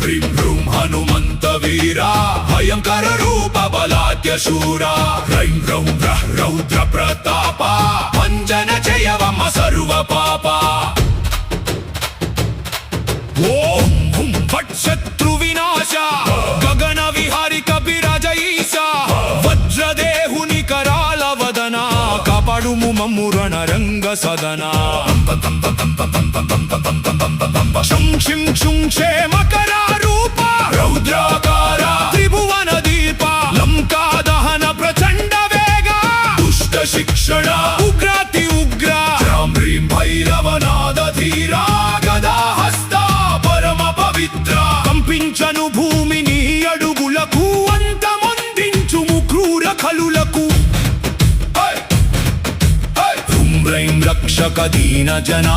హ్రీం హ్రూం హనుమంత వీరా భయంకర రూప బలాద్య శూరా హ్రైం హ్రౌం హ్రః రౌద్ర ప్రతాప భంజన జయవమ సర్వ పాప ఓం హుం ఫట్ శత్రు వినాశ గగన విహారి కపిరాజ ఈశా వజ్రదేహుని కరాల వదన కాపాడుము మమ్ము రణరంగ సదనా శం శిం శుం క్షేమకర రూప రౌద్రాకార త్రిభువన దీప లంకా దహన ప్రచండ వేగ దుష్ట శిక్షణ ఉగ్రాతి ఉగ్ర రాం హ్రీం భైరవనాద ధీరా గదా హస్త పరమ పవిత్ర కంపించను భూమిని అడుగులకు అంతమొందించుము క్రూర ఖలులకు రక్షక దీన జనా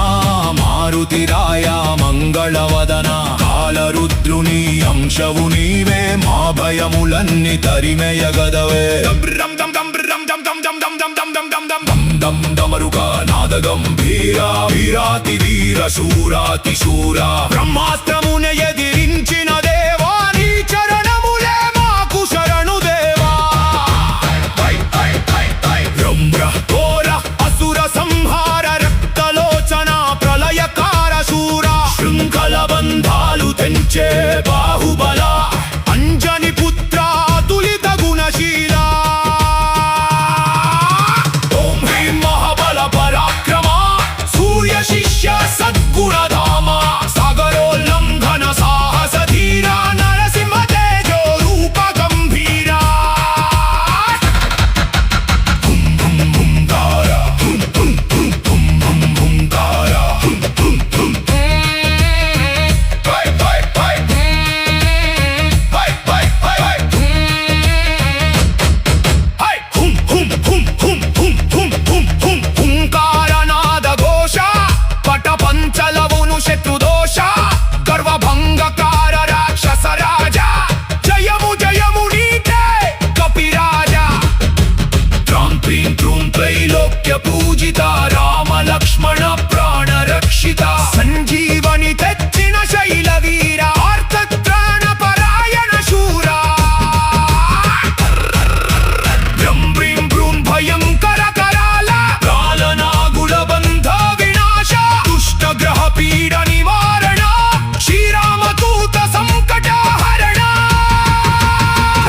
మారుతిరాయ మంగళవదన కాలరుద్రుని అంశవు నీవే మా భయములన్నీ తరిమెయగదవే డమరుగా నాద గంభీర వీరాతి వీర శూరాతి శూర బ్రహ్మాస్త్రమున ఎదిరించిన దేవా నీ చరణములే మాకు శరణు దేవా ఘోర అసుర సంహార రక్తలోచన ప్రళయకార శూర శృంఖల బంధాలు తెంచే బాహుబల అంజని పుత్ర తులిత గుణశీల ఓం హ్రీం మహాబల పరాక్రమ సూర్య శిష్య సద్గుణధామ సాగరోల్లంఘన సాహస ధీర నరసింహ తేజో రూప గంభీర పూజిత రామ లక్ష్మణ ప్రాణ రక్షిత సంజీవని తెచ్చిన శైల వీర ఆర్తత్రాణ పరాయణ శూర భ్రం భ్రీం భ్రూం భయంకర కరాల కాలనాగుల బంధ వినాశ దుష్ట గ్రహ పీడ నివారణ శ్రీరామదూత సంకట హరణ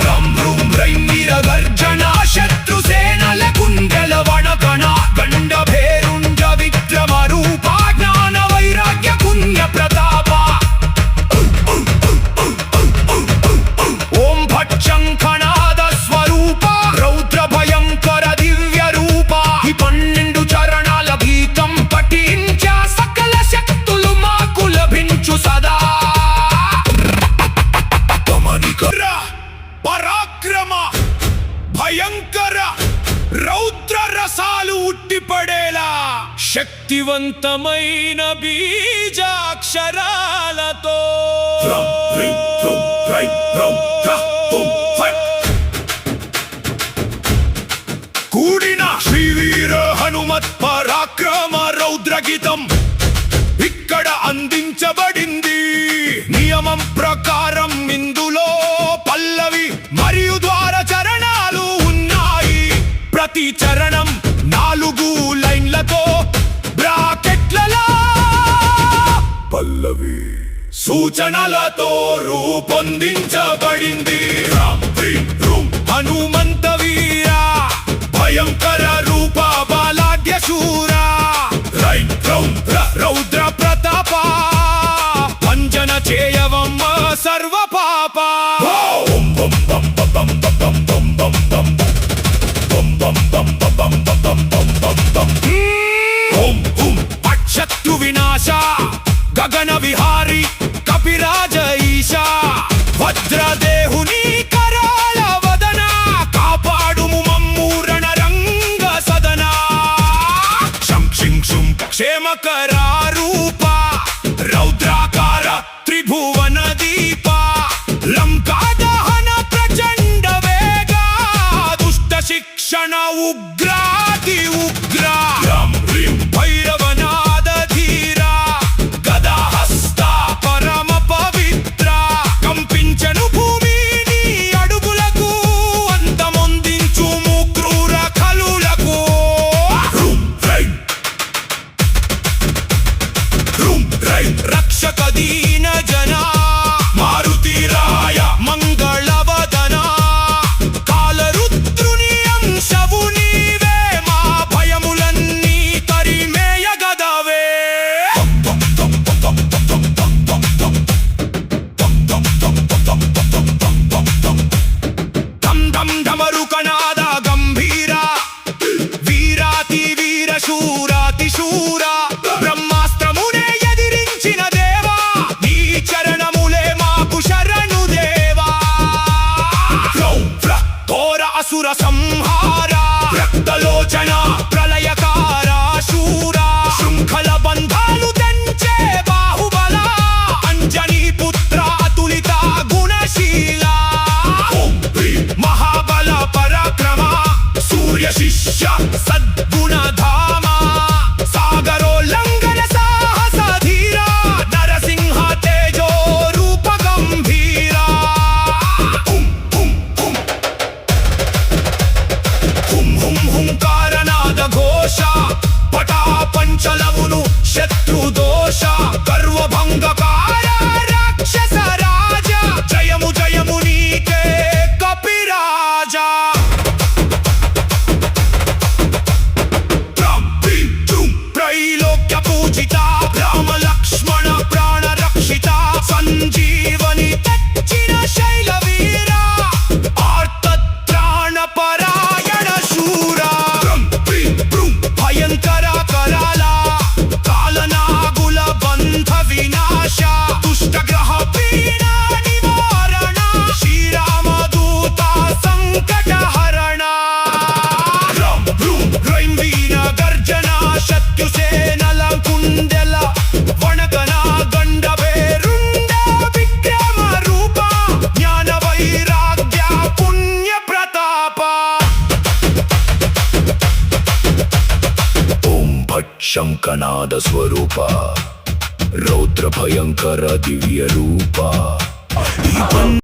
రాం భ్రూం హ్రైం వీర గర్జన శత్రు సేనల కుండల వణకణ గండ భేరుండ విక్రమ రూప జ్ఞాన వైరాగ్య పుణ్య ప్రతాప ఓం భట్ శంఖనాద స్వరూప రౌద్ర భయంకర దివ్య రూప ఈ 12 చరణాల గీతం పఠించ సకల శక్తులు మాకు లభించు సదా గమనికర పరాక్రమ భయంకర రౌద్ర రసాలు ఉట్టిపడేలా శక్తివంతమైన బీజాక్షరాలతో కూడిన శ్రీవీర హనుమత్ పరాక్రమ రౌద్ర గీతం ఇక్కడ అందించబడింది నియమం ప్రకారం ఇందులో పల్లవి మరియు ద్వార చరణాలు ఉన్నాయి ప్రతి చరణం 4 లైన్లతో బ్రాకెట్లలో పల్లవి సూచనలతో రూపొందించబడింది రాం హ్రీం హ్రూం హనుమంత వీర భయంకర రూప బలాఢ్య శూర హ్రైం హ్రౌం హ్రః రౌద్ర ప్రతాప భంజన చేయవమ్మ సర్వ పాప ఓం బం బం బం బం బం బం బం ఓం హుం ఫట్ శత్రు వినాశ గగన విహారి కపిరాజ ఈశా వజ్రదేహుని కరాల వదన కాపాడుము మమ్ము రణరంగ సదనా సంజీవని తెచ్చిన శైలవీర ఆర్తత్రాణపరాయణ శూర భయంకర కరాల కాలనాగుల బంధ వినాశ దుష్టగ్రహ పీడ నివారణ శ్రీరామదూత సంకట హరణ రైం వీణ గర్జన శత్రుసేనల కుండెల వణకన గండ పేరుండ విక్రమ రూప జ్ఞాన వైరాగ్య పుణ్య ప్రతాప ఓం భట్ శంఖనాద స్వరూప రౌద్ర భయంకర దివ్య రూప